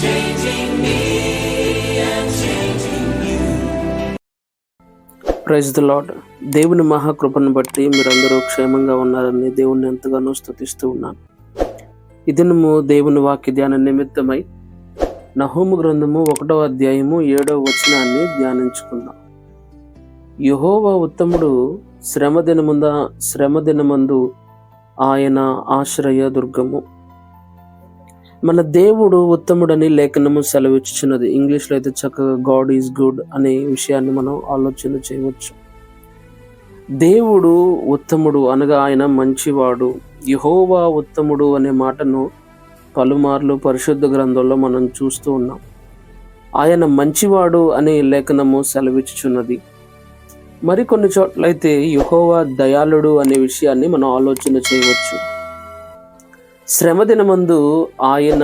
changing me and changing you. Praise the Lord. దేవుని మహాకృపను బట్టి మీరందరూ క్షేమంగా ఉన్నారని దేవుణ్ణి ఎంతగానో స్తుతిస్తూ ఉన్నాను. ఈ దినము దేవుని వాక్య ధ్యాన నిమిత్తమై నహూము గ్రంథము 1వ అధ్యాయము 7వ వచనాన్ని ధ్యానించుకుందాం. యెహోవా ఉత్తముడు, శ్రమ దినమందు ఆయన ఆశ్రయ దుర్గము. మన దేవుడు ఉత్తముడని లేఖనము సెలవిచ్చుచున్నది. ఇంగ్లీష్లో అయితే చక్కగా గాడ్ ఈజ్ గుడ్ అనే విషయాన్ని మనం ఆలోచన చేయవచ్చు. దేవుడు ఉత్తముడు అనగా ఆయన మంచివాడు. యెహోవా ఉత్తముడు అనే మాటను పలుమార్లు పరిశుద్ధ గ్రంథంలో మనం చూస్తూ ఉన్నాం. ఆయన మంచివాడు అని లేఖనము సెలవిచ్చుచున్నది. మరికొన్ని చోట్లయితే యెహోవా దయాళుడు అనే విషయాన్ని మనం ఆలోచన చేయవచ్చు. శ్రమ దినమందు ఆయన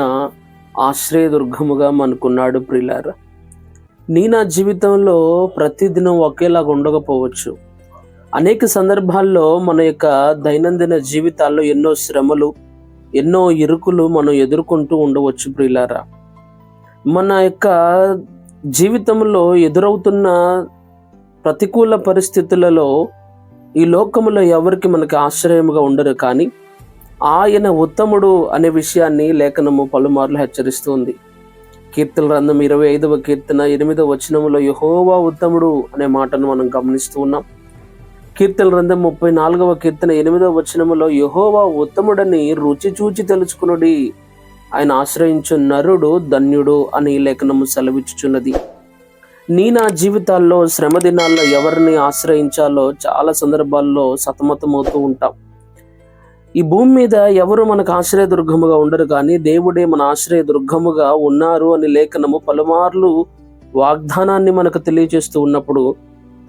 ఆశ్రయదుర్గముగా మనకున్నాడు. ప్రియులారా, నా జీవితంలో ప్రతిదినం ఒకేలాగా ఉండకపోవచ్చు. అనేక సందర్భాల్లో మన యొక్క దైనందిన జీవితాల్లో ఎన్నో శ్రమలు, ఎన్నో ఇరుకులు మనం ఎదుర్కొంటూ ఉండవచ్చు. ప్రియులారా, మన యొక్క జీవితంలో ఎదురవుతున్న ప్రతికూల పరిస్థితులలో ఈ లోకములో ఎవరికి మనకి ఆశ్రయముగా ఉండరు. కానీ ఆయన ఉత్తముడు అనే విషయాన్ని లేఖనము పలుమార్లు హెచ్చరిస్తుంది. కీర్తన గ్రంథం 25వ కీర్తన 8వ వచనములో యెహోవా ఉత్తముడు అనే మాటను మనం గమనిస్తూ ఉన్నాం. కీర్తన గ్రంథం 34వ కీర్తన 8వ వచనములో యెహోవా ఉత్తముడని రుచి చూచి తెలుసుకునుడి, ఆయన ఆశ్రయించు నరుడు ధన్యుడు అని లేఖనము సెలవిచ్చుచున్నది. నా జీవితాల్లో శ్రమ దినాల్లో ఎవరిని ఆశ్రయించాలో చాలా సందర్భాల్లో సతమతమవుతూ ఉంటాం. ఈ భూమి మీద ఎవరు మనకు ఆశ్రయదుర్గముగా ఉండరు, కానీ దేవుడే మన ఆశ్రయదుర్గముగా ఉన్నారు అని లేఖనము పలుమార్లు వాగ్దానాన్ని మనకు తెలియజేస్తూ ఉన్నప్పుడు,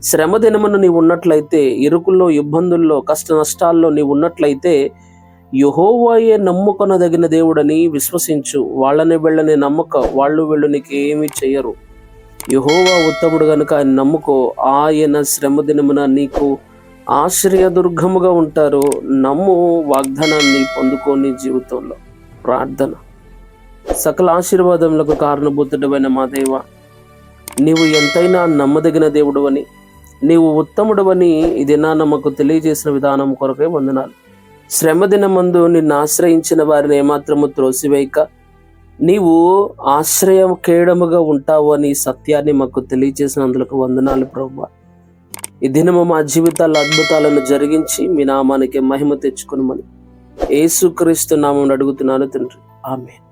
శ్రమ దినమును నీవు ఉన్నట్లయితే, ఇరుకుల్లో, ఇబ్బందుల్లో, కష్ట నష్టాల్లో నీవు ఉన్నట్లయితే యెహోవాయే నమ్ముకొనదగిన దేవుడని విశ్వసించు. వాళ్ళని వెళ్ళని నమ్మక, వాళ్ళు వెళ్ళు నీకు ఏమీ చెయ్యరు. యెహోవా ఉత్తముడు గనుక ఆయన నమ్ముకో. ఆయన శ్రమ దినమున నీకు ఆశ్రయదుర్గముగా ఉంటారు. నమ్ము, వాగ్దానాన్ని పొందుకోని జీవితంలో. ప్రార్థన. సకల ఆశీర్వాదములకు కారణభూతుడమైన మా దేవ, నీవు ఎంతైనా నమ్మదగిన దేవుడు అని, నీవు ఉత్తముడు అని ఇది మాకు తెలియజేసిన విధానం కొరకే వందనాలు. శ్రమ దినమందు నిన్ను ఆశ్రయించిన వారిని ఏమాత్రము త్రోసివేయక నీవు ఆశ్రయం కేడముగా ఉంటావు అని సత్యాన్ని మాకు తెలియజేసినందుకు వందనాలు ప్రభువా. ఈ దినము మా జీవితాల్లో అద్భుతాలను జరిగించి మీ నామానికి మహిమ తెచ్చుకునమని యేసుక్రీస్తు నామమున అడుగుతున్నాను తండ్రి. ఆమేన్.